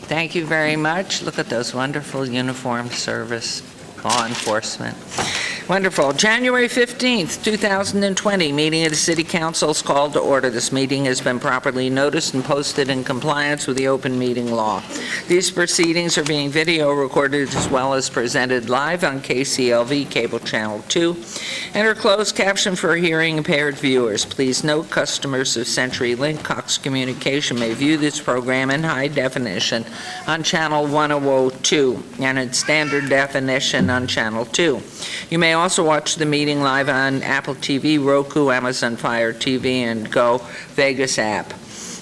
Thank you very much. Look at those wonderful uniformed service law enforcement. Wonderful. January 15th, 2020, meeting of the City Council is called to order. This meeting has been properly noticed and posted in compliance with the open meeting law. These proceedings are being video recorded as well as presented live on KCLV Cable Channel 2 and are closed captioned for hearing impaired viewers. Please note customers of CenturyLink Cox Communication may view this program in high definition on Channel 1002 and in standard definition on Channel 2. You may also watch the meeting live on Apple TV, Roku, Amazon Fire TV, and Go Vegas app.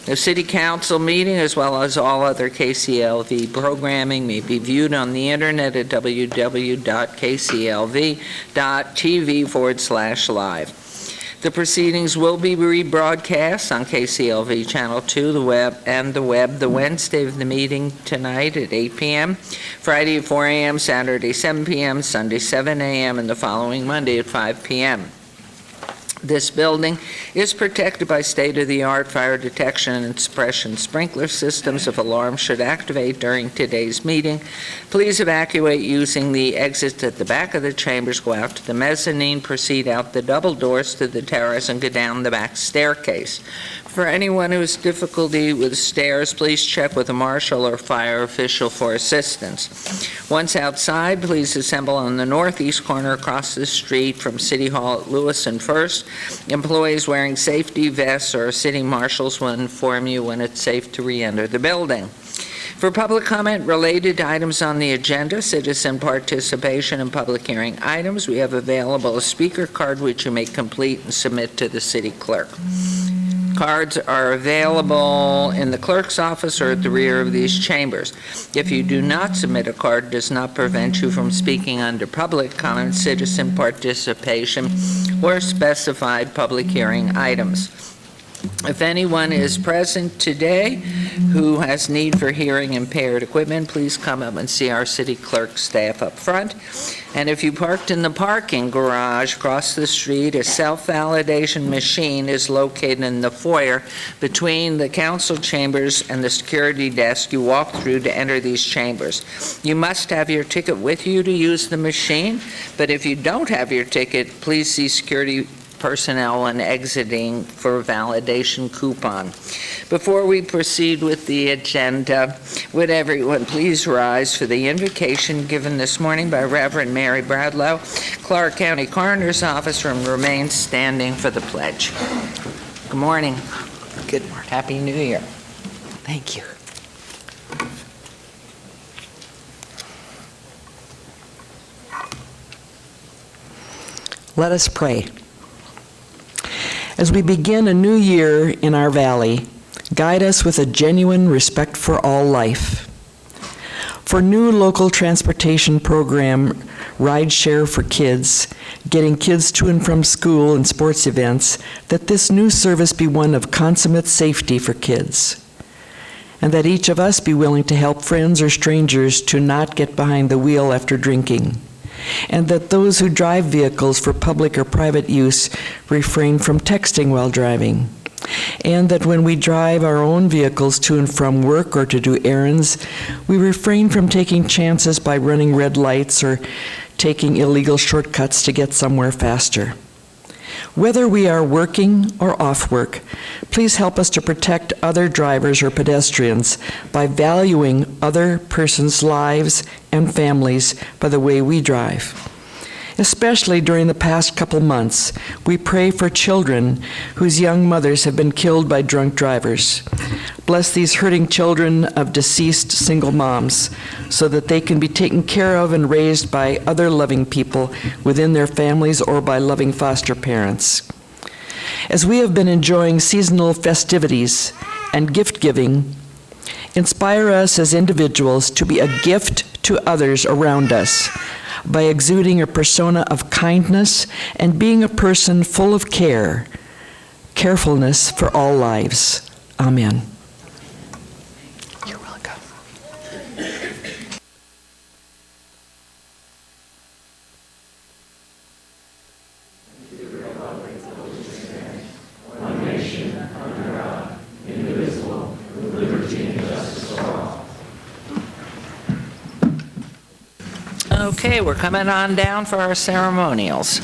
The City Council meeting, as well as all other KCLV programming, may be viewed on the internet at www.kclv.tv/live. The proceedings will be rebroadcast on KCLV Channel 2, the web, the Wednesday of the meeting tonight at 8 p.m., Friday at 4 a.m., Saturday 7 p.m., Sunday 7 a.m., and the following Monday at 5 p.m. This building is protected by state-of-the-art fire detection and suppression sprinkler systems. If alarms should activate during today's meeting, please evacuate using the exits at the back of the chambers, go out to the mezzanine, proceed out the double doors to the terrace, and go down the back staircase. For anyone who has difficulty with stairs, please check with a marshal or fire official for assistance. Once outside, please assemble on the northeast corner across the street from City Hall at Lewis and First. Employees wearing safety vests or city marshals will inform you when it's safe to re-enter the building. For public comment related to items on the agenda, citizen participation and public hearing items, we have available a speaker card which you may complete and submit to the city clerk. Cards are available in the clerk's office or at the rear of these chambers. If you do not submit a card, it does not prevent you from speaking under public comment, citizen participation, or specified public hearing items. If anyone is present today who has need for hearing impaired equipment, please come up and see our city clerk staff up front. And if you parked in the parking garage across the street, a self-validation machine is located in the foyer between the council chambers and the security desk you walk through to enter these chambers. You must have your ticket with you to use the machine, but if you don't have your ticket, please see security personnel when exiting for a validation coupon. Before we proceed with the agenda, would everyone please rise for the invocation given this morning by Reverend Mary Bradlow, Clark County Coroner's Office, and remain standing for the pledge. Good morning. Good morning. Happy New Year. Thank you. Let us pray. As we begin a new year in our valley, guide us with a genuine respect for all life. For new local transportation program, Rideshare for Kids, getting kids to and from school and sports events, that this new service be one of consummate safety for kids. And that each of us be willing to help friends or strangers to not get behind the wheel after drinking. And that those who drive vehicles for public or private use refrain from texting while driving. And that when we drive our own vehicles to and from work or to do errands, we refrain from taking chances by running red lights or taking illegal shortcuts to get somewhere faster. Whether we are working or off work, please help us to protect other drivers or pedestrians by valuing other persons' lives and families by the way we drive. Especially during the past couple months, we pray for children whose young mothers have been killed by drunk drivers. Bless these hurting children of deceased single moms so that they can be taken care of and raised by other loving people within their families or by loving foster parents. As we have been enjoying seasonal festivities and gift giving, inspire us as individuals to be a gift to others around us by exuding a persona of kindness and being a person full of carefulness for all lives. Amen. You're welcome. One nation under God, indivisible, with liberty and justice for all. Okay, we're coming on down for our ceremonials.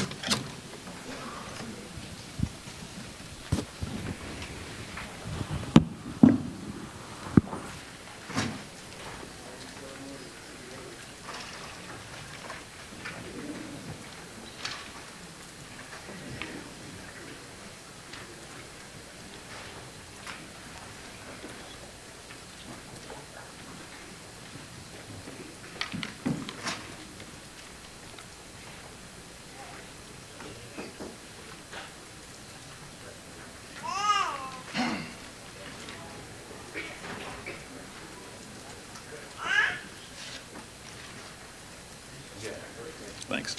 Thanks.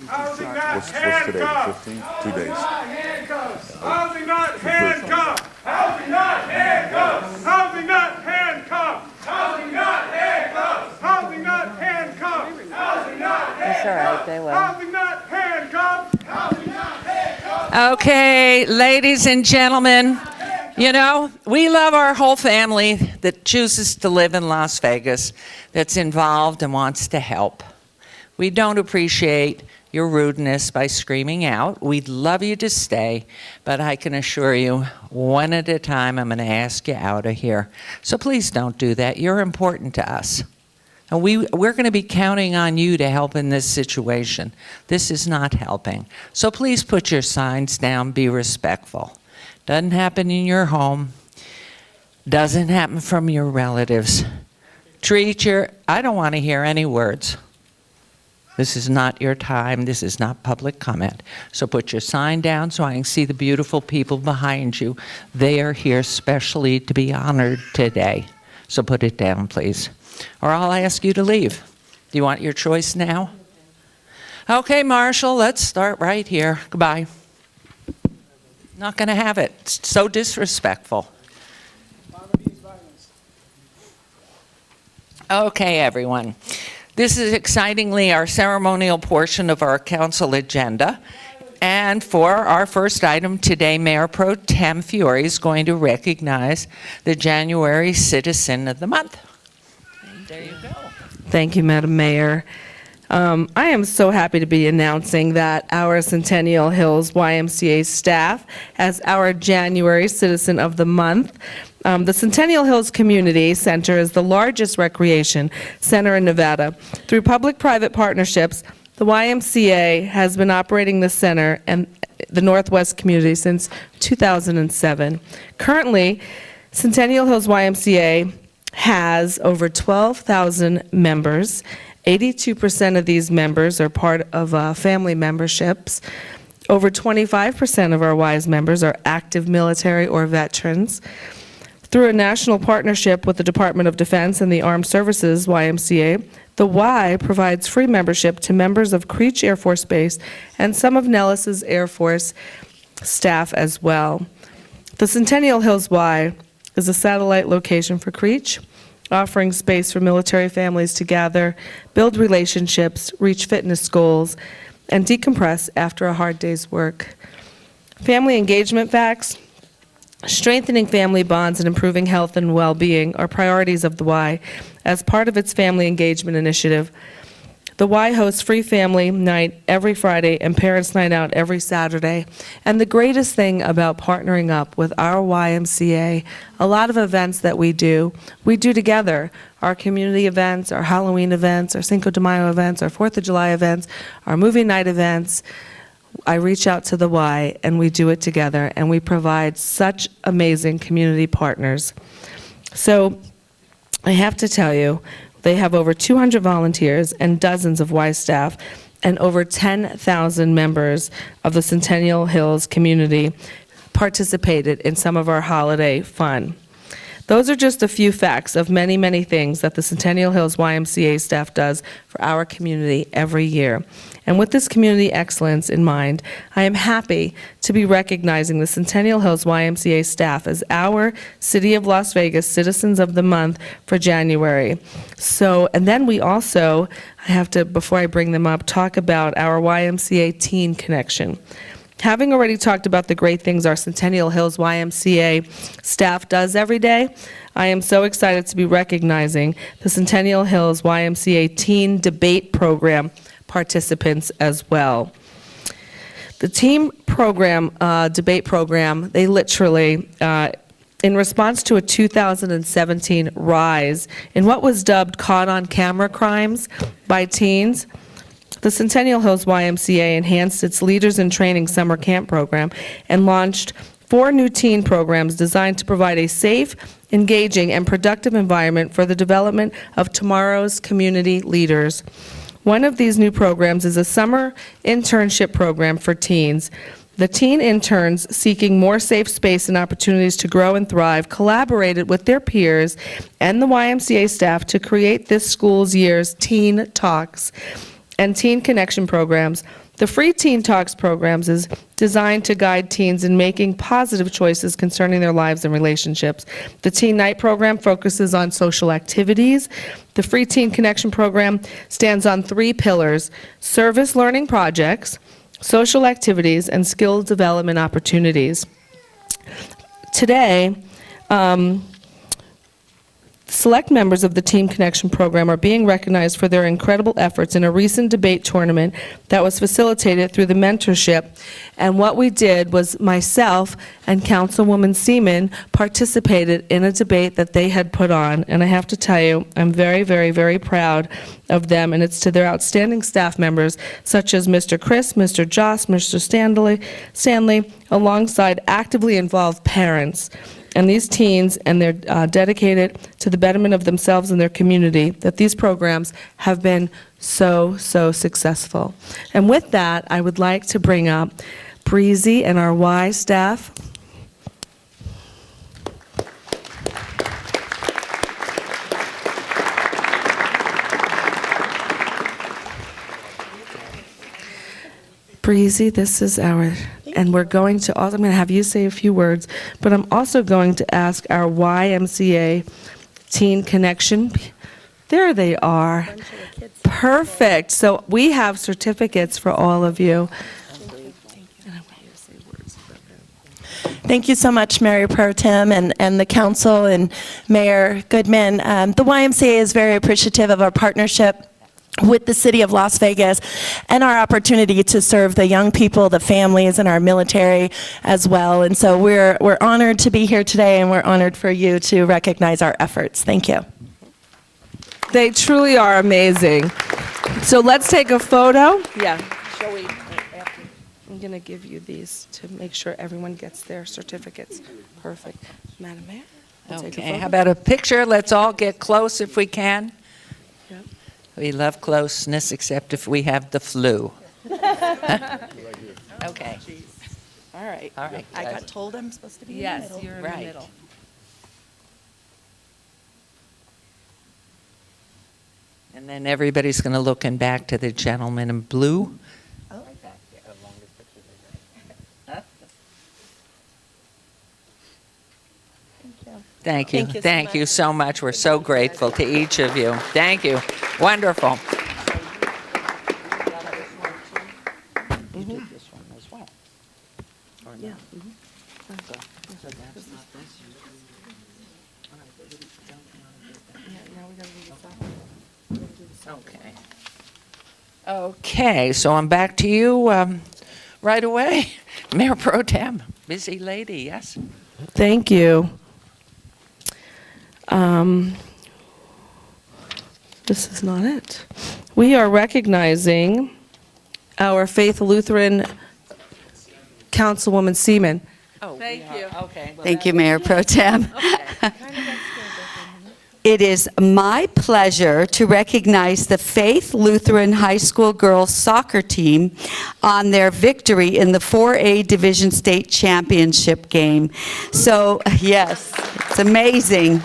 Housing not What's today, the handcuffed. 15th? 2 days. Housing not handcuffed. Housing not handcuffed. Housing not handcuffed. Housing not handcuffed. Housing not handcuffed. Housing not handcuffed. That's all right, they will. Housing not handcuffed. Housing not handcuffed. Okay, ladies and gentlemen, you know, we love our whole family that chooses to live in Las Vegas, that's involved and wants to help. We don't appreciate your rudeness by screaming out. We'd love you to stay, but I can assure you, one at a time, I'm going to ask you out of here. So please don't do that. You're important to us. And we're going to be counting on you to help in this situation. This is not helping. So please put your signs down, be respectful. Doesn't happen in your home. Doesn't happen from your relatives. I don't want to hear any words. This is not your time. This is not public comment. So put your sign down so I can see the beautiful people behind you. They are here specially to be honored today. So put it down, please. Or I'll ask you to leave. Do you want your choice now? Okay, Marshall, let's start right here. Goodbye. Not going to have it. It's so disrespectful. Okay, everyone. This is excitingly our ceremonial portion of our council agenda. And for our first item today, Mayor Pro Tem Fiore is going to recognize the January Citizen of the Month. There you go. Thank you, Madam Mayor. I am so happy to be announcing that our Centennial Hills YMCA staff as our January Citizen of the Month. The Centennial Hills Community Center is the largest recreation center in Nevada. Through public-private partnerships, the YMCA has been operating the center and the Northwest community since 2007. Currently, Centennial Hills YMCA has over 12,000 members. 82% of these members are part of family memberships. Over 25% of our WISE members are active military or veterans. Through a national partnership with the Department of Defense and the Armed Services YMCA, the Y provides free membership to members of Creech Air Force Base and some of Nellis's Air Force staff as well. The Centennial Hills Y is a satellite location for Creech, offering space for military families to gather, build relationships, reach fitness goals, and decompress after a hard day's work. Family engagement facts: strengthening family bonds and improving health and well-being are priorities of the Y. As part of its family engagement initiative, the Y hosts free family night every Friday and parents' night out every Saturday. And the greatest thing about partnering up with our YMCA, a lot of events that we do together. Our community events, our Halloween events, our Cinco de Mayo events, our 4th of July events, our movie night events. I reach out to the Y and we do it together, and we provide such amazing community partners. So I have to tell you, they have over 200 volunteers and dozens of Y staff, and over 10,000 members of the Centennial Hills community participated in some of our holiday fun. Those are just a few facts of many, many things that the Centennial Hills YMCA staff does for our community every year. And with this community excellence in mind, I am happy to be recognizing the Centennial Hills YMCA staff as our City of Las Vegas Citizens of the Month for January. So, and then we also, I have to, before I bring them up, talk about our YMCA Teen Connection. Having already talked about the great things our Centennial Hills YMCA staff does every day, I am so excited to be recognizing the Centennial Hills YMCA Teen Debate Program participants as well. The team program, debate program, they literally, in response to a 2017 rise in what was dubbed caught-on-camera crimes by teens, the Centennial Hills YMCA enhanced its Leaders in Training summer camp program and launched 4 new teen programs designed to provide a safe, engaging, and productive environment for the development of tomorrow's community leaders. One of these new programs is a summer internship program for teens. The teen interns, seeking more safe space and opportunities to grow and thrive, collaborated with their peers and the YMCA staff to create this school's year's Teen Talks and Teen Connection programs. The free Teen Talks programs is designed to guide teens in making positive choices concerning their lives and relationships. The Teen Night program focuses on social activities. The free Teen Connection program stands on 3 pillars: service learning projects, social activities, and skill development opportunities. Today, select members of the Team Connection program are being recognized for their incredible efforts in a recent debate tournament that was facilitated through the mentorship. And what we did was myself and Councilwoman Seaman participated in a debate that they had put on. And I have to tell you, I'm very, very, very proud of them. And it's to their outstanding staff members, such as Mr. Chris, Mr. Joss, Mr. Stanley, alongside actively involved parents. And these teens, and they're dedicated to the betterment of themselves and their community, that these programs have been so, so successful. And with that, I would like to bring up Breezy and our Y staff. Breezy, this is our, and we're going to also, I'm going to have you say a few words, but I'm also going to ask our YMCA Teen Connection. There they are. Perfect. So we have certificates for all of you. Thank you so much, Mayor Pro Tem and the council and Mayor Goodman. The YMCA is very appreciative of our partnership with the City of Las Vegas and our opportunity to serve the young people, the families, and our military as well. And so we're honored to be here today, and we're honored for you to recognize our efforts. Thank you. They truly are amazing. So let's take a photo. Yeah. Shall we? I'm going to give you these to make sure everyone gets their certificates. Perfect. Madam Mayor? we'll take a Okay, photo. how about a picture? Let's all get close if we can. Yep. We love closeness, except if we have the flu. Okay. All right. All right. I got told I'm supposed to be in the Yes, middle. you're in the Right. middle. And then everybody's going to look in back to the gentleman in blue. Oh. Thank you. Thank you so Thank you much. so much. We're so grateful to each of you. Thank you. Wonderful. Yeah. Okay. Okay, so I'm back to you right away. Mayor Pro Tem, busy lady, yes? Thank you. This is not it. We are recognizing our Faith Lutheran Councilwoman Seaman. Oh, Thank you. Okay. Thank you, Mayor Pro Tem. It is my pleasure to recognize the Faith Lutheran High School girls soccer team on their victory in the 4A Division State Championship game. So, yes, it's amazing.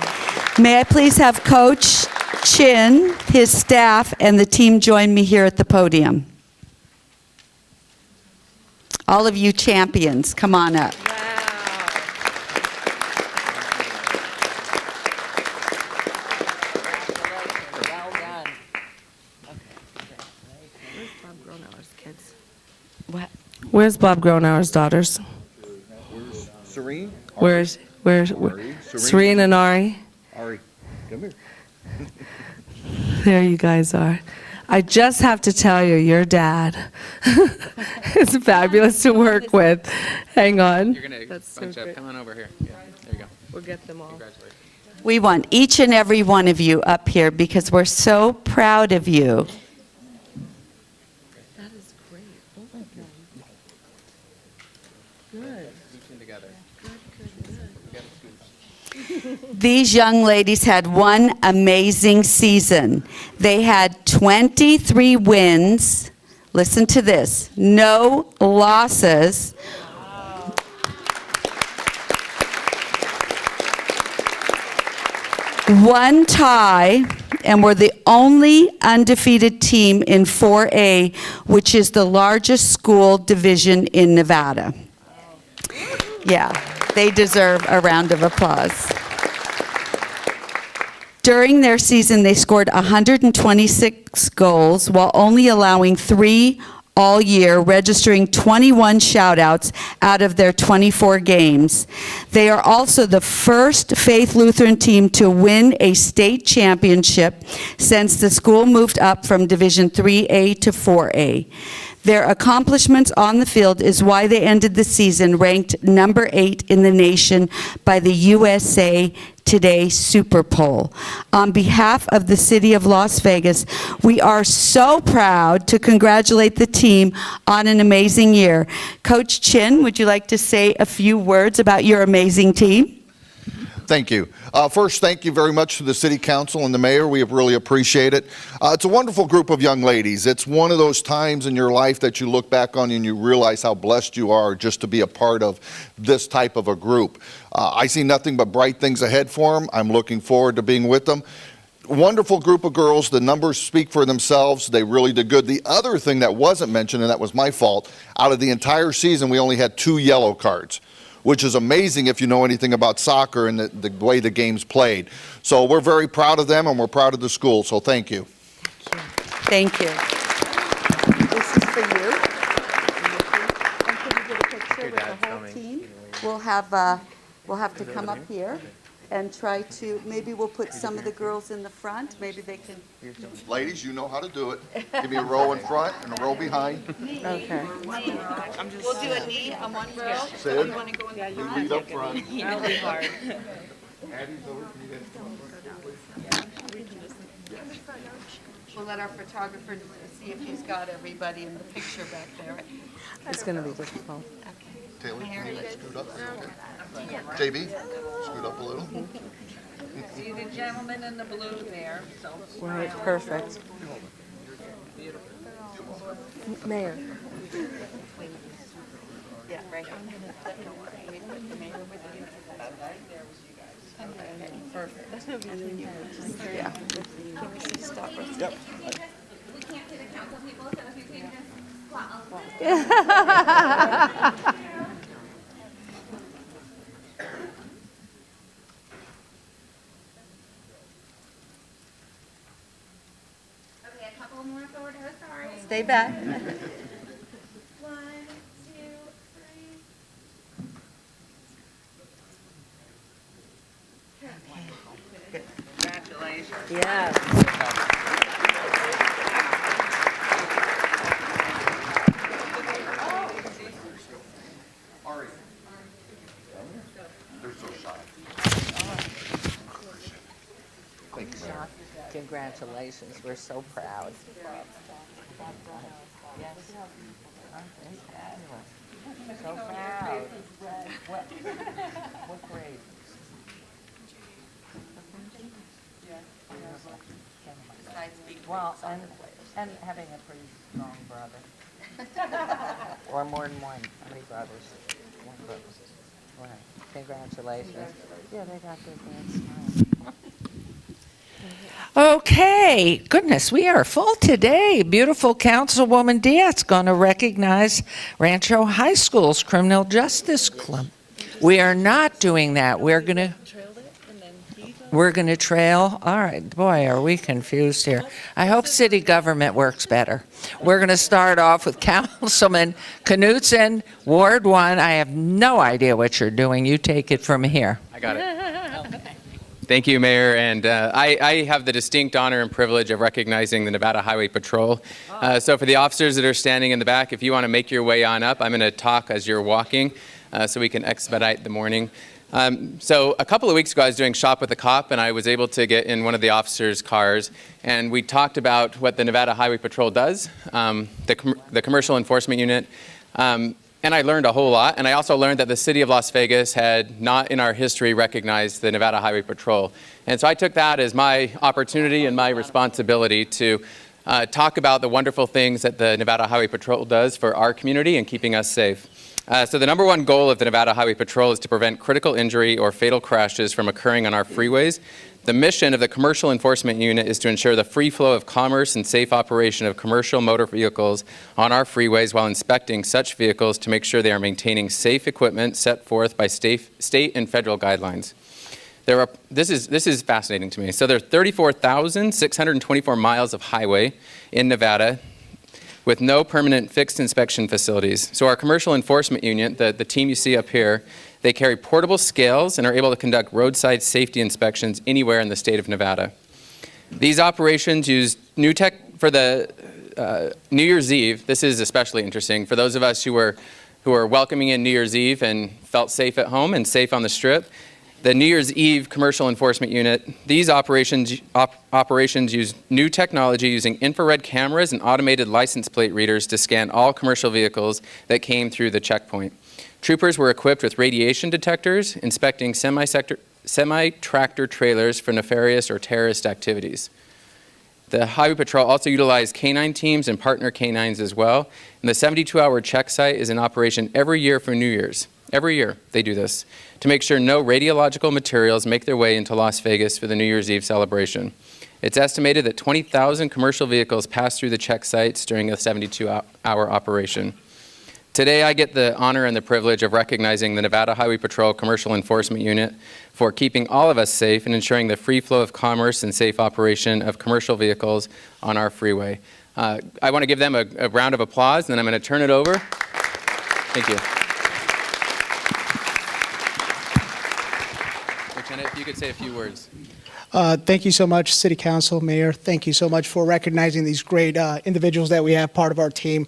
May I please have Coach Chin, his staff, and the team join me here at the podium. All of you champions, come on up. Well done. Where's Bob Gronauer's kids? What? Where's Bob Gronauer's daughters? Serene? Where's Ari. Serene and Ari? Ari, come here. There you guys are. I just have to tell you, your dad is fabulous to work with. Hang on. You're going to That's so bunch up. great. Come on over here. Yeah, there you go. We'll get them all. Congratulations. We want each and every one of you up here because we're so proud of you. That is great. Both of them. Good. Scooch in together. These young ladies had one amazing season. They had 23 wins. Listen to this. No losses. One tie, and we're the only undefeated team in 4A, which is the largest school division in Nevada. Yeah, they deserve a round of applause. During their season, they scored 126 goals while only allowing 3 all year, registering 21 shoutouts out of their 24 games. They are also the first Faith Lutheran team to win a state championship since the school moved up from Division 3A to 4A. Their accomplishments on the field is why they ended the season ranked number 8 in the nation by the USA Today Super Poll. On behalf of the City of Las Vegas, we are so proud to congratulate the team on an amazing year. Coach Chin, would you like to say a few words about your amazing team? Thank you. First, thank you very much to the City Council and the Mayor. We really appreciate it. It's a wonderful group of young ladies. It's one of those times in your life that you look back on and you realize how blessed you are just to be a part of this type of a group. I see nothing but bright things ahead for them. I'm looking forward to being with them. Wonderful group of girls. The numbers speak for themselves. They really did good. The other thing that wasn't mentioned, and that was my fault, out of the entire season, we only had 2 yellow cards, which is amazing if you know anything about soccer and the way the game's played. So we're very proud of them and we're proud of the school, so thank you. Thank you. This is for you. And could you get a picture with the whole team? We'll have to come up here and try to, maybe we'll put some of the girls in the front. Maybe they can. Ladies, you know how to do it. Give me a row in front and a row behind. Okay. We'll do a knee on one row. Sid, You want to go in the you front? lead up front. That'll be hard. We'll let our photographer see if he's got everybody in the picture back there. It's going to be difficult. Taylor, can you scoot up? JB, scoot up a little. See the gentleman in the blue there, so. Right, perfect. Mayor. Yeah, right. Yeah. Stop right there. We can't see the council people, so if you can just plot. Okay, a couple more forward, oh, sorry. Stay back. 1, 2, 3. Congratulations. Yes. They're so shy. Thank you, Mayor. Congratulations, we're so proud. So proud. What grade? Well, and having a pretty strong brother. Or more than one. How many brothers? One brother. Right. Congratulations. Yeah, they got their dance. Okay, goodness, we are full today. Beautiful Councilwoman Diaz going to recognize Rancho High School's Criminal Justice Club. We are not doing that. We're going to. We're going to trail? All right, boy, are we confused here. I hope city government works better. We're going to start off with Councilman Knutson, Ward 1. I have no idea what you're doing. You take it from here. I got it. Thank you, Mayor. And I have the distinct honor and privilege of recognizing the Nevada Highway Patrol. So for the officers that are standing in the back, if you want to make your way on up, I'm going to talk as you're walking so we can expedite the morning. So a couple of weeks ago, I was doing Shop with a Cop, and I was able to get in one of the officers' cars, and we talked about what the Nevada Highway Patrol does, the Commercial Enforcement Unit, and I learned a whole lot. And I also learned that the city of Las Vegas had not in our history recognized the Nevada Highway Patrol. And so I took that as my opportunity and my responsibility to talk about the wonderful things that the Nevada Highway Patrol does for our community and keeping us safe. So the number one goal of the Nevada Highway Patrol is to prevent critical injury or fatal crashes from occurring on our freeways. The mission of the Commercial Enforcement Unit is to ensure the free flow of commerce and safe operation of commercial motor vehicles on our freeways while inspecting such vehicles to make sure they are maintaining safe equipment set forth by state and federal guidelines. This is fascinating to me. So there are 34,624 miles of highway in Nevada with no permanent fixed inspection facilities. So our Commercial Enforcement Unit, the team you see up here, they carry portable scales and are able to conduct roadside safety inspections anywhere in the state of Nevada. These operations use new tech for the New Year's Eve. This is especially interesting for those of us who are welcoming in New Year's Eve and felt safe at home and safe on the Strip. The New Year's Eve Commercial Enforcement Unit, these operations use new technology using infrared cameras and automated license plate readers to scan all commercial vehicles that came through the checkpoint. Troopers were equipped with radiation detectors, inspecting semi-tractor trailers for nefarious or terrorist activities. The Highway Patrol also utilized canine teams and partner canines as well. And the 72-hour check site is in operation every year for New Year's. Every year they do this to make sure no radiological materials make their way into Las Vegas for the New Year's Eve celebration. It's estimated that 20,000 commercial vehicles pass through the check sites during a 72-hour operation. Today, I get the honor and the privilege of recognizing the Nevada Highway Patrol Commercial Enforcement Unit for keeping all of us safe and ensuring the free flow of commerce and safe operation of commercial vehicles on our freeway. I want to give them a round of applause, and then I'm going to turn it over. Thank you. Lieutenant, if you could say a few words. Thank you so much, City Council, Mayor. Thank you so much for recognizing these great individuals that we have part of our team.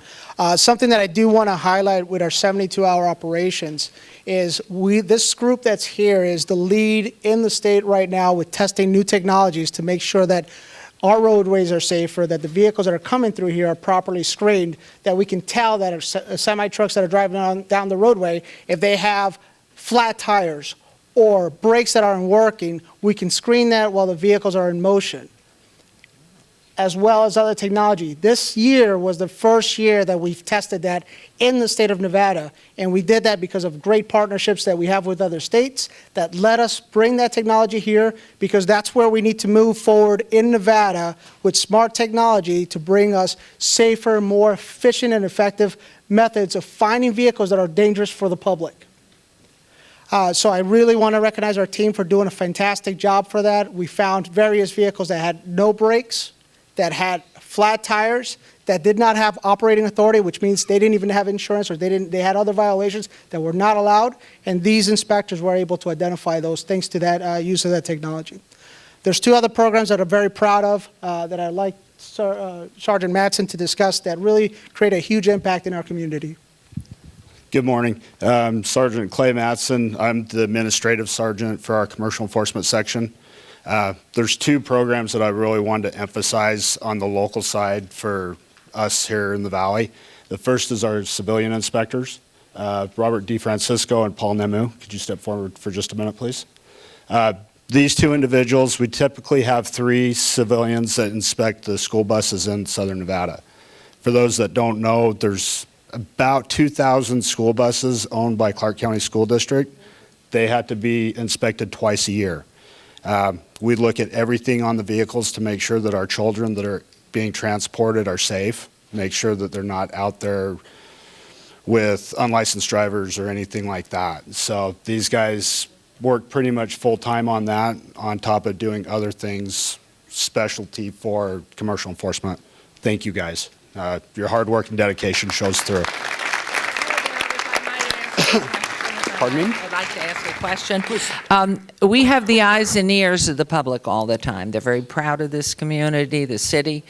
Something that I do want to highlight with our 72-hour operations is this group that's here is the lead in the state right now with testing new technologies to make sure that our roadways are safer, that the vehicles that are coming through here are properly screened, that we can tell that semi-trucks that are driving down the roadway, if they have flat tires or brakes that aren't working, we can screen that while the vehicles are in motion, as well as other technology. This year was the first year that we've tested that in the state of Nevada, and we did that because of great partnerships that we have with other states that let us bring that technology here, because that's where we need to move forward in Nevada with smart technology to bring us safer, more efficient and effective methods of finding vehicles that are dangerous for the public. So I really want to recognize our team for doing a fantastic job for that. We found various vehicles that had no brakes, that had flat tires, that did not have operating authority, which means they didn't even have insurance, or they had other violations that were not allowed. And these inspectors were able to identify those thanks to that use of that technology. There's two other programs that I'm very proud of that I'd like Sergeant Mattson to discuss that really create a huge impact in our community. Good morning. Sergeant Clay Mattson. I'm the administrative sergeant for our commercial enforcement section. There's two programs that I really wanted to emphasize on the local side for us here in the Valley. The first is our civilian inspectors, Robert DeFrancisco and Paul Nemu. Could you step forward for just a minute, please? These two individuals, we typically have 3 civilians that inspect the school buses in Southern Nevada. For those that don't know, there's about 2,000 school buses owned by Clark County School District. They have to be inspected twice a year. We look at everything on the vehicles to make sure that our children that are being transported are safe, make sure that they're not out there with unlicensed drivers or anything like that. So these guys work pretty much full-time on that, on top of doing other things, specialty for commercial enforcement. Thank you, guys. Your hard work and dedication shows through. Pardon me? I'd like to ask a question. We have the eyes and ears of the public all the time. They're very proud of this community, the city.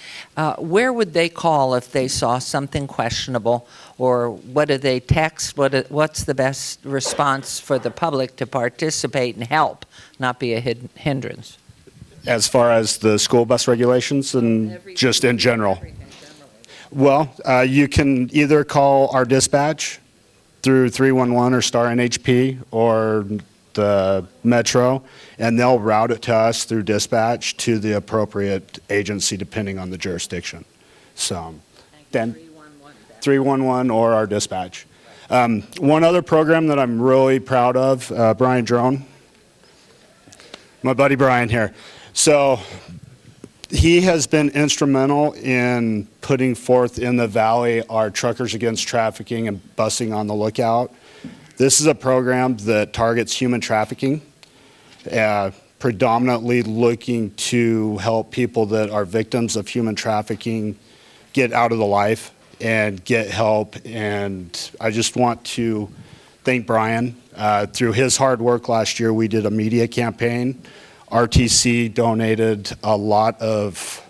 Where would they call if they saw something questionable, or what do they text? What's the best response for the public to participate and help, not be a hindrance? As far as the school bus regulations and just in general? Well, you can either call our dispatch through 311 or Star NHP or the Metro, and they'll route it to us through dispatch to the appropriate agency depending on the jurisdiction. So, then 311 or our dispatch. One other program that I'm really proud of, Brian Drone, my buddy Brian here. So he has been instrumental in putting forth in the Valley our Truckers Against Trafficking and Busing on the Lookout. This is a program that targets human trafficking, predominantly looking to help people that are victims of human trafficking get out of the life and get help. And I just want to thank Brian. Through his hard work last year, we did a media campaign. RTC donated a lot of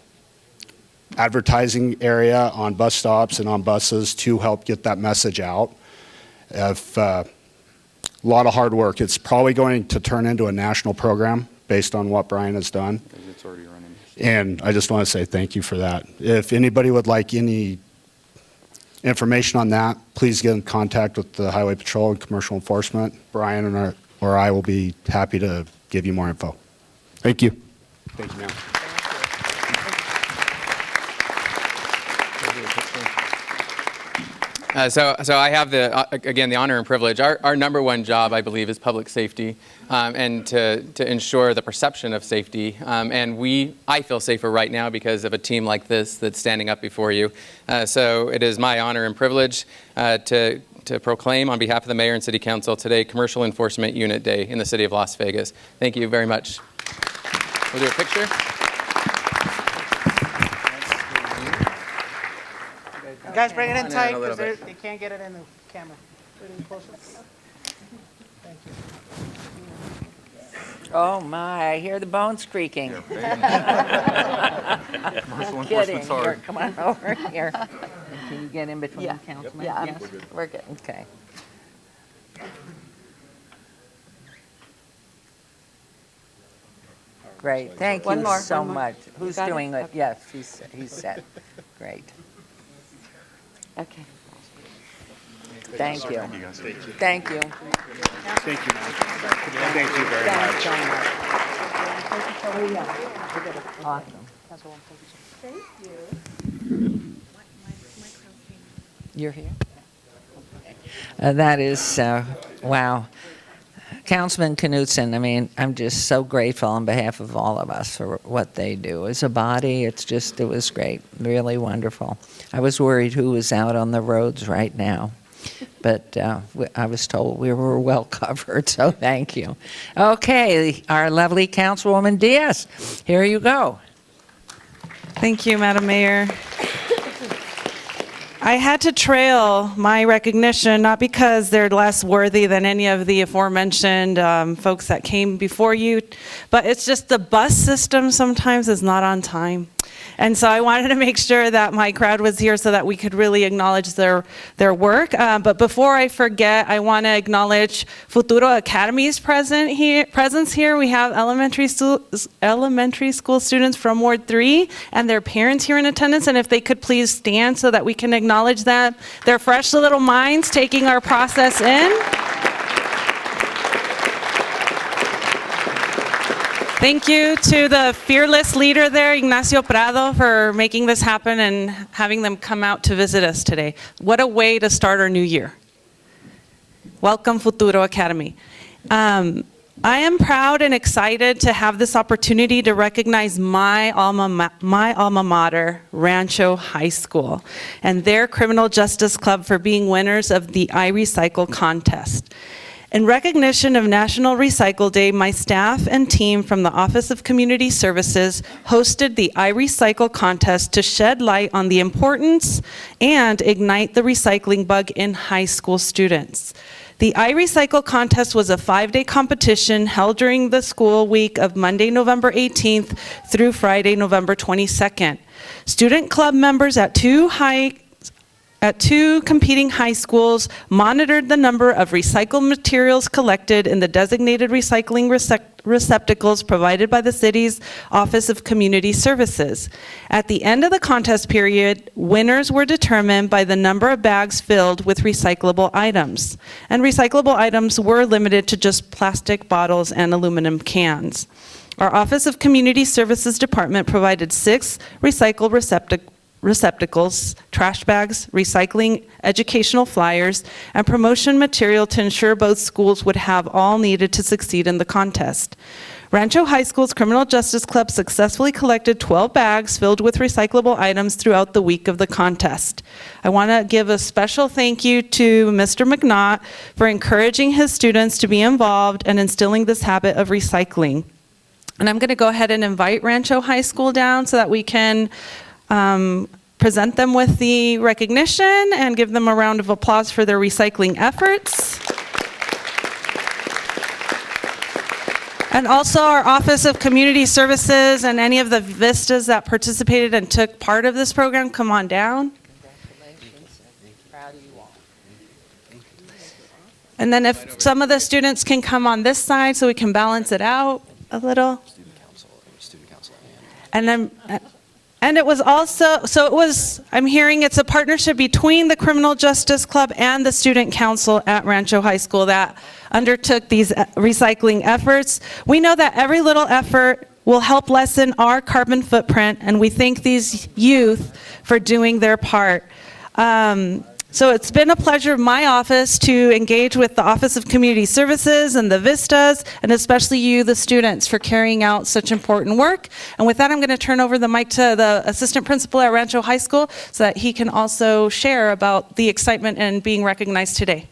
advertising area on bus stops and on buses to help get that message out. A lot of hard work. It's probably going to turn into a national program based on what Brian has done. It's already running. And I just want to say thank you for that. If anybody would like any information on that, please get in contact with the Highway Patrol and Commercial Enforcement. Brian or I will be happy to give you more info. Thank you. Thank you, ma'am. So I have again the honor and privilege. Our number one job, I believe, is public safety, and to ensure the perception of safety. And I feel safer right now because of a team like this that's standing up before you. So it is my honor and privilege to proclaim on behalf of the mayor and city council today Commercial Enforcement Unit Day in the city of Las Vegas. Thank you very much. We'll do a picture. You guys bring it in tight a little because bit. they can't get it in the camera. Put it in closer. Thank you. Oh my, I hear the bones creaking. Commercial I'm kidding. enforcement's hard. Here, come on over here. Can you get in between the councilmen? Yeah, Yes? we're good. Okay. Great, thank One you more, so one more. much. You Who's got it? doing it? Okay. Yes, he's set. Great. Okay. Thank you. Thank you, guys. Thank you. Thank you. Thank you, ma'am. Thank you very Thanks much. so much. Awesome. You're here? That is, wow. Councilman Knutson, I mean, I'm just so grateful on behalf of all of us for what they do. As a body, it was great, really wonderful. I was worried who was out on the roads right now, but I was told we were well covered, so thank you. Okay, our lovely Councilwoman Diaz, here you go. Thank you, Madam Mayor. I had to trail my recognition, not because they're less worthy than any of the aforementioned folks that came before you, but it's just the bus system sometimes is not on time. And so I wanted to make sure that my crowd was here so that we could really acknowledge their work. But before I forget, I want to acknowledge Futuro Academy's presence here. We have elementary school students from Ward 3 and their parents here in attendance. And if they could please stand so that we can acknowledge them. Their fresh little minds taking our process in. Thank you to the fearless leader there, Ignacio Prado, for making this happen and having them come out to visit us today. What a way to start our new year. Welcome, Futuro Academy. I am proud and excited to have this opportunity to recognize my alma mater, Rancho High School, and their Criminal Justice Club for being winners of the I Recycle contest. In recognition of National Recycle Day, my staff and team from the Office of Community Services hosted the iRecycle contest to shed light on the importance and ignite the recycling bug in high school students. The iRecycle contest was a 5-day competition held during the school week of Monday, November 18th through Friday, November 22nd. Student club members at two competing high schools monitored the number of recycled materials collected in the designated recycling receptacles provided by the city's Office of Community Services. At the end of the contest period, winners were determined by the number of bags filled with recyclable items. And recyclable items were limited to just plastic bottles and aluminum cans. Our Office of Community Services Department provided 6 recycled receptacles, trash bags, recycling educational flyers, and promotion material to ensure both schools would have all needed to succeed in the contest. Rancho High School's Criminal Justice Club successfully collected 12 bags filled with recyclable items throughout the week of the contest. I want to give a special thank you to Mr. McNaught for encouraging his students to be involved and instilling this habit of recycling. And I'm going to go ahead and invite Rancho High School down so that we can present them with the recognition and give them a round of applause for their recycling efforts. And also our Office of Community Services and any of the VISTAs that participated and took part of this program, come on down. Congratulations, proud of you all. And then if some of the students can come on this side so we can balance it out a little. And then, and it was also, so it was, I'm hearing it's a partnership between the Criminal Justice Club and the Student Council at Rancho High School that undertook these recycling efforts. We know that every little effort will help lessen our carbon footprint, and we thank these youth for doing their part. So it's been a pleasure of my office to engage with the Office of Community Services and the VISTAs, and especially you, the students, for carrying out such important work. And with that, I'm going to turn over the mic to the assistant principal at Rancho High School so that he can also share about the excitement and being recognized today.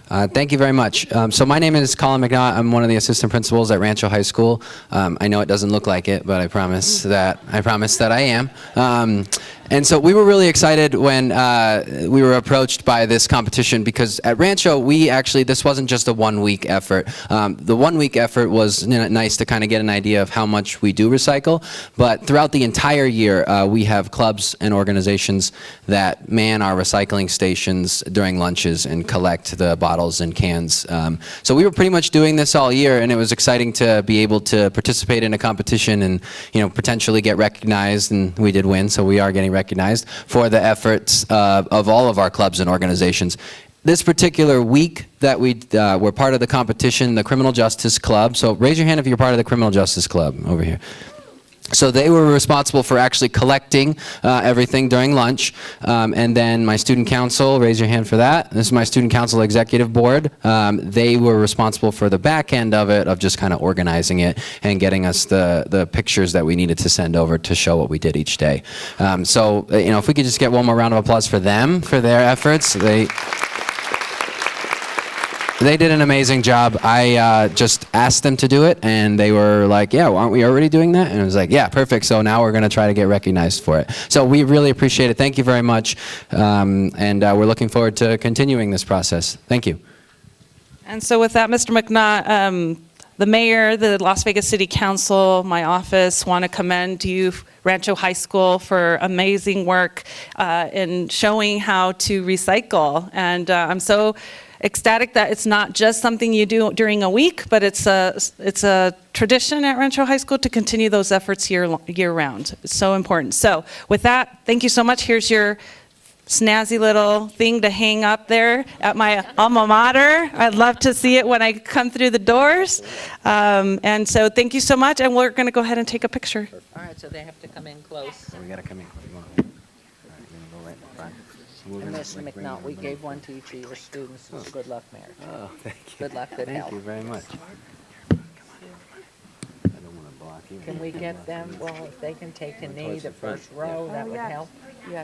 Thank you very much. So my name is Colin McNaught. I'm one of the assistant principals at Rancho High School. I know it doesn't look like it, but I promise that I am. And so we were really excited when we were approached by this competition because at Rancho, this wasn't just a 1-week effort. The 1-week effort was nice to kind of get an idea of how much we do recycle, but throughout the entire year, we have clubs and organizations that man our recycling stations during lunches and collect the bottles and cans. So we were pretty much doing this all year, and it was exciting to be able to participate in a competition and potentially get recognized, and we did win, so we are getting recognized for the efforts of all of our clubs and organizations. This particular week that we were part of the competition, the Criminal Justice Club, so raise your hand if you're part of the Criminal Justice Club over here. So they were responsible for actually collecting everything during lunch. And then my student council, raise your hand for that. This is my student council executive board. They were responsible for the back end of it, of just kind of organizing it and getting us the pictures that we needed to send over to show what we did each day. So, if we could just get one more round of applause for them, for their efforts. They did an amazing job. I just asked them to do it, and they were like, yeah, well, aren't we already doing that? And I was like, yeah, perfect. So now we're going to try to get recognized for it. So we really appreciate it. Thank you very much. And we're looking forward to continuing this process. Thank you. And so with that, Mr. McNaught, the mayor, the Las Vegas City Council, my office want to commend you, Rancho High School, for amazing work in showing how to recycle. And I'm so ecstatic that it's not just something you do during a week, but it's a tradition at Rancho High School to continue those efforts year round. It's so important. So with that, thank you so much. Here's your snazzy little thing to hang up there at my alma mater. I'd love to see it when I come through the doors. And so thank you so much, and we're going to go ahead and take a picture. All right, so they have to come in close. So we got to come in. And Mr. McNaught, we gave one to each of your students. So good luck, Mayor. Oh, thank you. Good luck, good health. Thank you very much. I don't want to block you. Can we get them, well, if they can take a knee, the first row, that would help.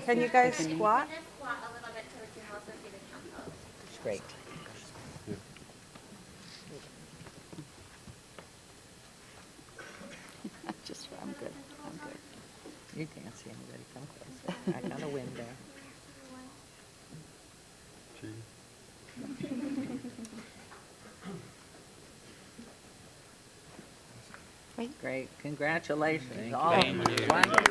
Can you guys squat? Just squat a little bit towards your house and see the council. Great. Great, congratulations. Thank all of you. you. Thank you. Wonderful.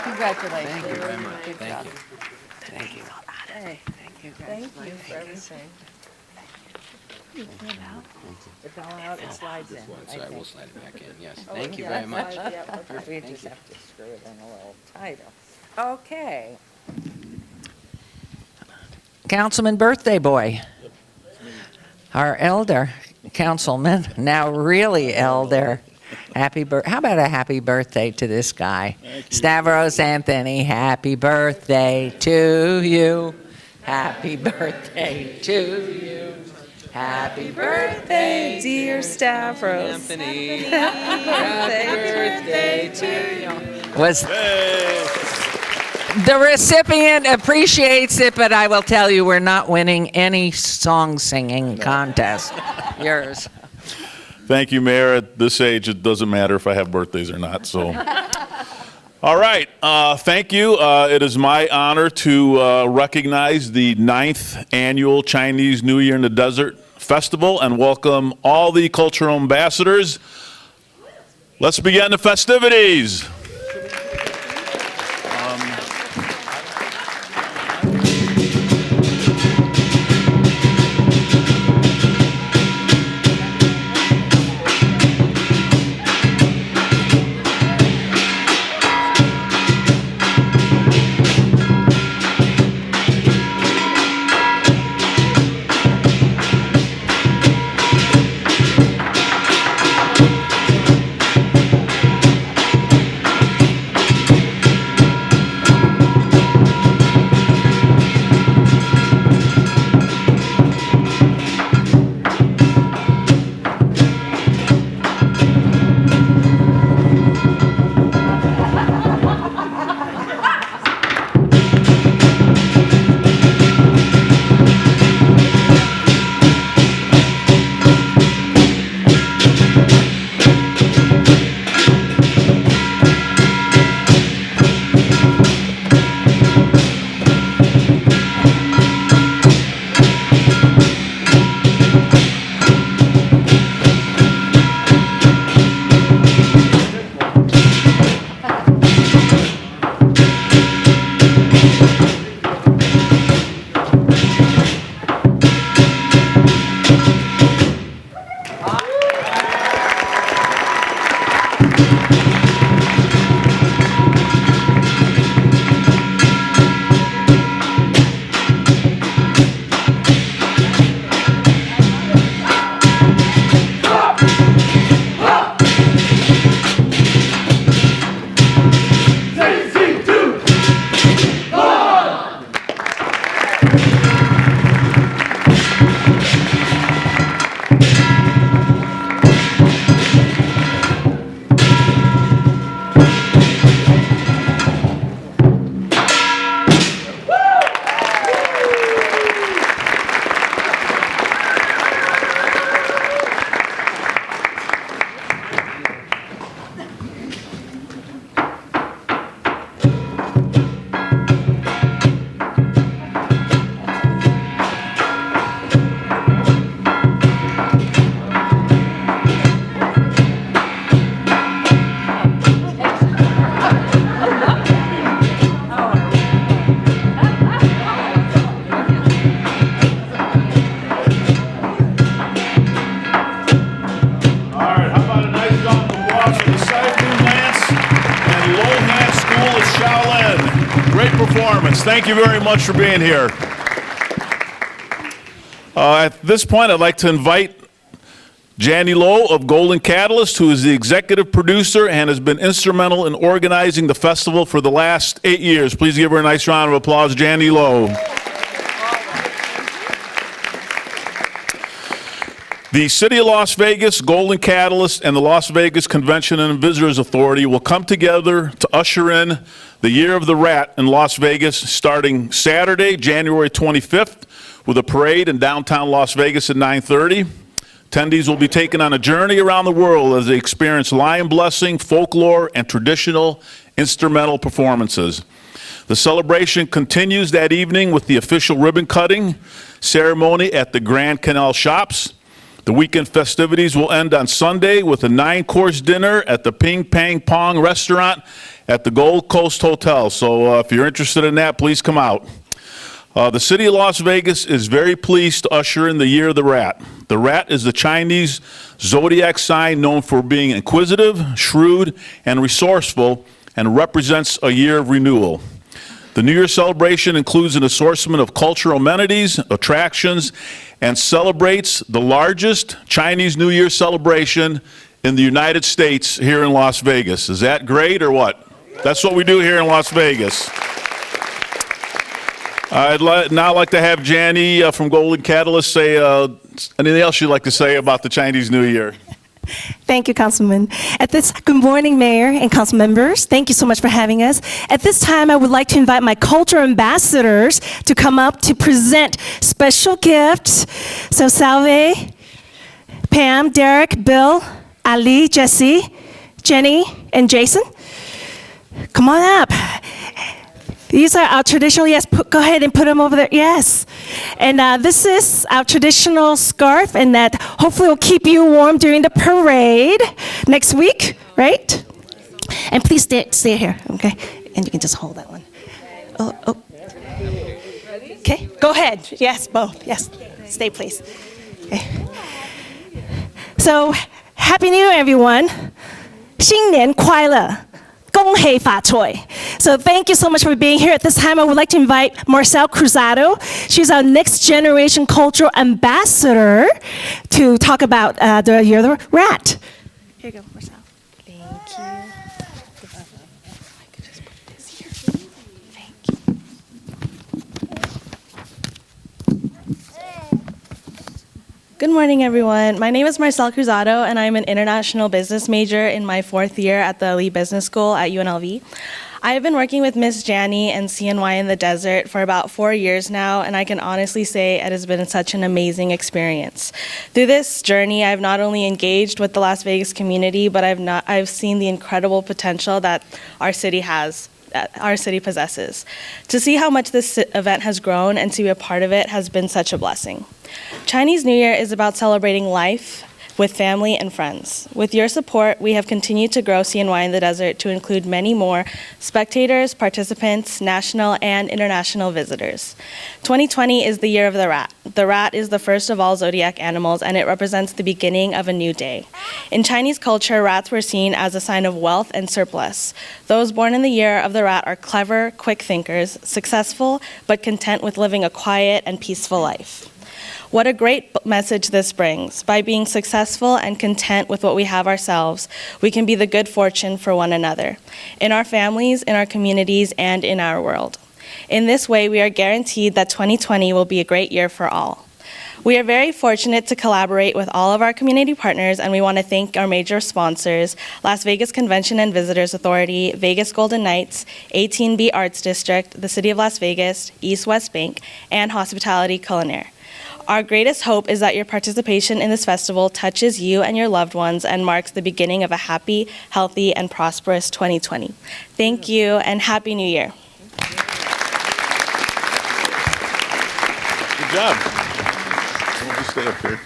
Congratulations. Thank you very much. Thank you. Thank you. Hey, thank you. Thank you for everything. It's all out, it slides in. I So I will think. slide it back in, yes. Oh, Thank you yeah, very much. yeah, Perfect. We Thank just you. have to screw it in a little tighter. Okay. Councilman Birthday Boy. Our elder councilman, now really elder. How about a happy birthday to this guy? Stavros Anthony, happy birthday to you. Happy birthday to you. Happy birthday, Dear Stavros. Anthony, Happy birthday to you. Was the recipient appreciates it, but I will tell you, we're not winning any song singing contest. Yours. Thank you, Mayor. At this age, it doesn't matter if I have birthdays or not, so. All right, thank you. It is my honor to recognize the 9th Annual Chinese New Year in the Desert Festival and welcome all the cultural ambassadors. Let's begin the festivities. Thank you very much for being here. At this point, I'd like to invite Jandy Lowe of Golden Catalyst, who is the executive producer and has been instrumental in organizing the festival for the last 8 years. Please give her a nice round of applause, Jandy Lowe. The City of Las Vegas, Golden Catalyst, and the Las Vegas Convention and Visitors Authority will come together to usher in the Year of the Rat in Las Vegas starting Saturday, January 25th, with a parade in downtown Las Vegas at 9:30. Attendees will be taken on a journey around the world as they experience lion blessing, folklore, and traditional instrumental performances. The celebration continues that evening with the official ribbon cutting ceremony at the Grand Canal Shops. The weekend festivities will end on Sunday with a 9-course dinner at the Ping Pang Pong restaurant at the Gold Coast Hotel. So if you're interested in that, please come out. The city of Las Vegas is very pleased to usher in the Year of the Rat. The rat is the Chinese zodiac sign known for being inquisitive, shrewd, and resourceful, and represents a year of renewal. The New Year celebration includes an assortment of cultural amenities, attractions, and celebrates the largest Chinese New Year celebration in the United States here in Las Vegas. Is that great or what? That's what we do here in Las Vegas. I'd now like to have Janny from Golden Catalyst say anything else you'd like to say about the Chinese New Year. Thank you, Councilman. Good morning, Mayor and council members. Thank you so much for having us. At this time, I would like to invite my cultural ambassadors to come up to present special gifts. So Salve, Pam, Derek, Bill, Ali, Jesse, Jenny, and Jason. Come on up. These are our traditional, yes, go ahead and put them over there, yes. And this is our traditional scarf, and that hopefully will keep you warm during the parade next week, right? And please stay here, okay? And you can just hold that one. Oh. Okay, go ahead. Yes, both, yes. Stay, please. Okay. So, Happy New Year, everyone. 新年快乐. 恭喜发财. So thank you so much for being here. At this time, I would like to invite Marcel Cruzado. She's our next generation cultural ambassador to talk about the Year of the Rat. Here you go, Marcel. Thank you. I could just put this here. Thank you. Good morning, everyone. My name is Marcel Cruzado, and I'm an international business major in my 4th year at the Lee Business School at UNLV. I have been working with Miss Janny and CNY in the Desert for about 4 years now, and I can honestly say it has been such an amazing experience. Through this journey, I've not only engaged with the Las Vegas community, but I've seen the incredible potential that our city possesses. To see how much this event has grown and to be a part of it has been such a blessing. Chinese New Year is about celebrating life with family and friends. With your support, we have continued to grow CNY in the Desert to include many more spectators, participants, national and international visitors. 2020 is the year of the rat. The rat is the first of all zodiac animals, and it represents the beginning of a new day. In Chinese culture, rats were seen as a sign of wealth and surplus. Those born in the year of the rat are clever, quick thinkers, successful, but content with living a quiet and peaceful life. What a great message this brings. By being successful and content with what we have ourselves, we can be the good fortune for one another, in our families, in our communities, and in our world. In this way, we are guaranteed that 2020 will be a great year for all. We are very fortunate to collaborate with all of our community partners, and we want to thank our major sponsors, Las Vegas Convention and Visitors Authority, Vegas Golden Knights, 18B Arts District, the City of Las Vegas, East West Bank, and Hospitality Culinaire. Our greatest hope is that your participation in this festival touches you and your loved ones and marks the beginning of a happy, healthy, and prosperous 2020. Thank you, and Happy New Year. Good job. We'll stay up here.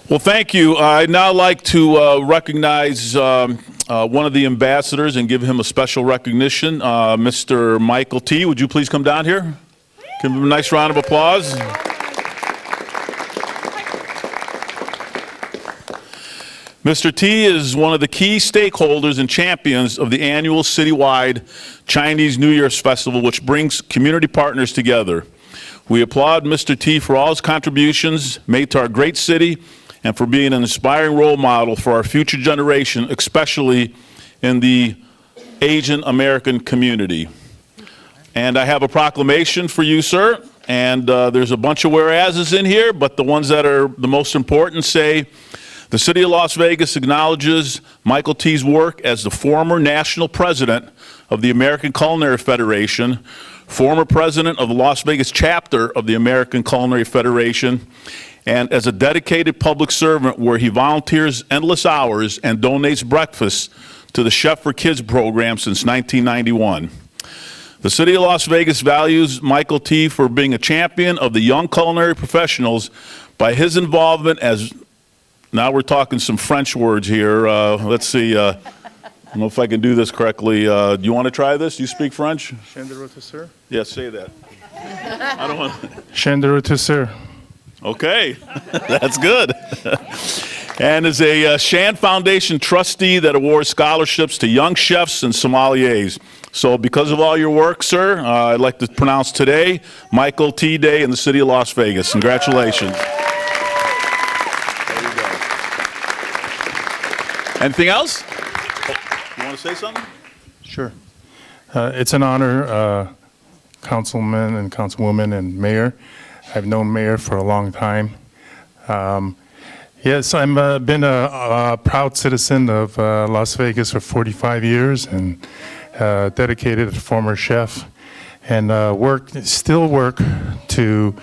Well, thank you. I'd now like to recognize one of the ambassadors and give him a special recognition. Mr. Michael T., would you please come down here? Give him a nice round of applause. Mr. T is one of the key stakeholders and champions of the annual citywide Chinese New Year's Festival, which brings community partners together. We applaud Mr. T for all his contributions made to our great city and for being an inspiring role model for our future generation, especially in the Asian American community. And I have a proclamation for you, sir, and there's a bunch of whereases in here, but the ones that are the most important say, the City of Las Vegas acknowledges Michael T.'s work as the former national president of the American Culinary Federation, former president of the Las Vegas chapter of the American Culinary Federation, and as a dedicated public servant where he volunteers endless hours and donates breakfast to the Chef for Kids program since 1991. The City of Las Vegas values Michael T. for being a champion of the young culinary professionals by his involvement as, now we're talking some French words here. Let's see, I don't know if I can do this correctly. Do you want to try this? You speak French? Chaîne de rôtisseur. Yes, say that. I don't want. Chaîne de rôtisseur. Okay, that's good. And is a Shan Foundation trustee that awards scholarships to young chefs and sommeliers. So because of all your work, sir, I'd like to pronounce today Michael T. Day in the City of Las Vegas. Congratulations. There you go. Anything else? You want to say something? Sure. It's an honor, Councilman and Councilwoman and Mayor. I've known Mayor for a long time. Yes, I've been a proud citizen of Las Vegas for 45 years and dedicated former chef, and still work to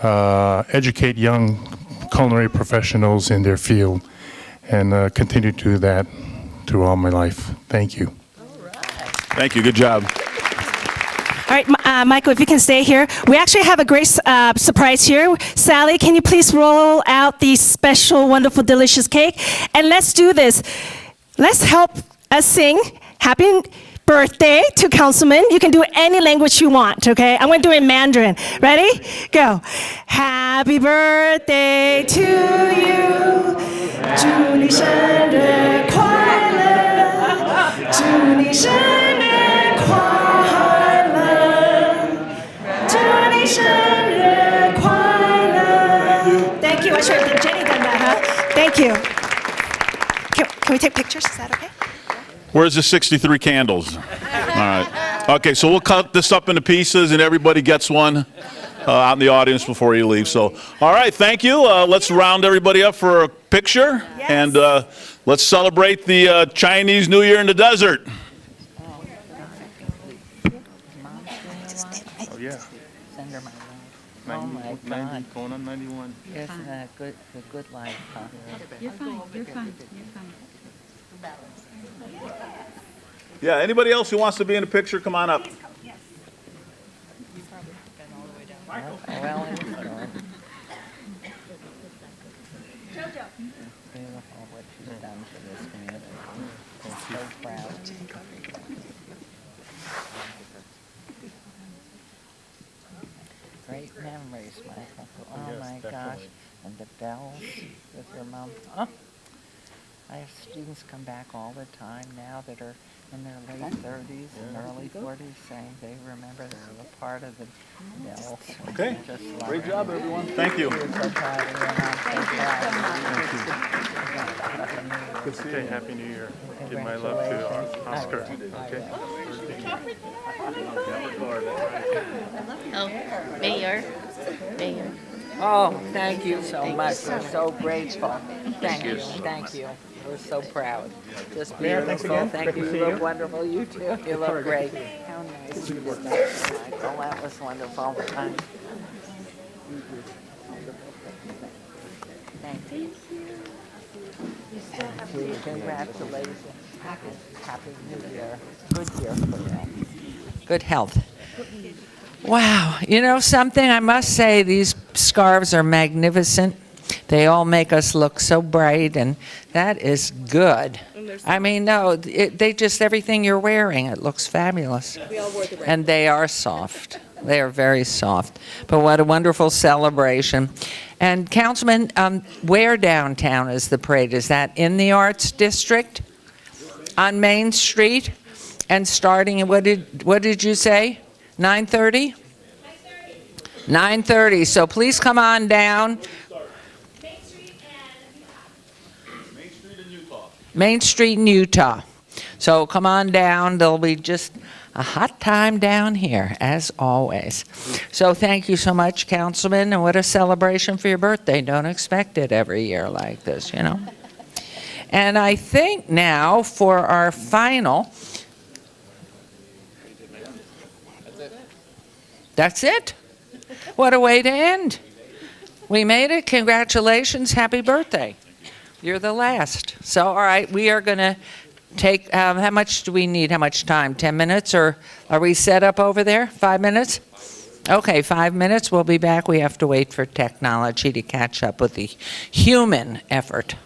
educate young culinary professionals in their field, and continue to do that through all my life. Thank you. Thank you. Good job. All right, Michael, if you can stay here. We actually have a great surprise here. Sally, can you please roll out the special, wonderful, delicious cake? And let's do this. Let's help us sing happy birthday to Councilman. You can do any language you want, okay? I'm going to do it in Mandarin. Ready? Go. Happy birthday to you. 祝你生日快乐。祝你生日快乐。祝你生日快乐。Thank you. I should have Jenny done that, huh? Thank you. Can we take pictures? Is that okay? Where's the 63 candles? All right. Okay, so we'll cut this up into pieces and everybody gets one out in the audience before you leave. So, all right, thank you. Let's round everybody up for a picture. Yes. And let's celebrate the Chinese New Year in the desert. Oh, yeah. Send her my love. Oh, my God. Going on 91. Yes, the good life, huh? You're fine, you're fine, you're fine. Yeah, anybody else who wants to be in the picture, come on up. Well, it's good. Beautiful what she's done for this community. We're so proud. Great memories, Michael. Oh, yes, my definitely. gosh. And the bells with your mom. Oh. I have students come back all the time now that are in their late 30s and early 40s saying they remember they were a part of the bells. Okay. Just love Great it. job, everyone. Thank you. We're so proud of you, and I'm so proud. Good to see you. Happy New Year. Give my love to Oscar. Okay. Oh, Mayor. Mayor. Oh, thank you so much. We're so grateful. Thank you. Thank you. We're so proud. Just beautiful. Thank you. You look wonderful. You too. You look great. How nice you did that, Michael. That was wonderful. Thank you. Thank you. Congratulations. Happy New Year. Good year for you. Good health. Wow. You know something? I must say these scarves are magnificent. They all make us look so bright, and that is good. I mean, no, they just, everything you're wearing, it looks fabulous. We all wore the red. And they are soft. They are very soft. But what a wonderful celebration. And Councilman, where downtown is the parade? Is that in the Arts District? On Main Street? And starting at, what did you say? 9:30? 9:30. So please come on down. Main Street in Utah. So come on down. There'll be just a hot time down here, as always. So thank you so much, Councilman, and what a celebration for your birthday. Don't expect it every year like this, you know. And I think now for our final... That's it? What a way to end. We made it. Congratulations. Happy birthday. You're the last. So, all right, we are going to take, how much do we need? How much time? 10 minutes? Or are we set up over there? 5 minutes? Okay, 5 minutes. We'll be back. We have to wait for technology to catch up with the human effort.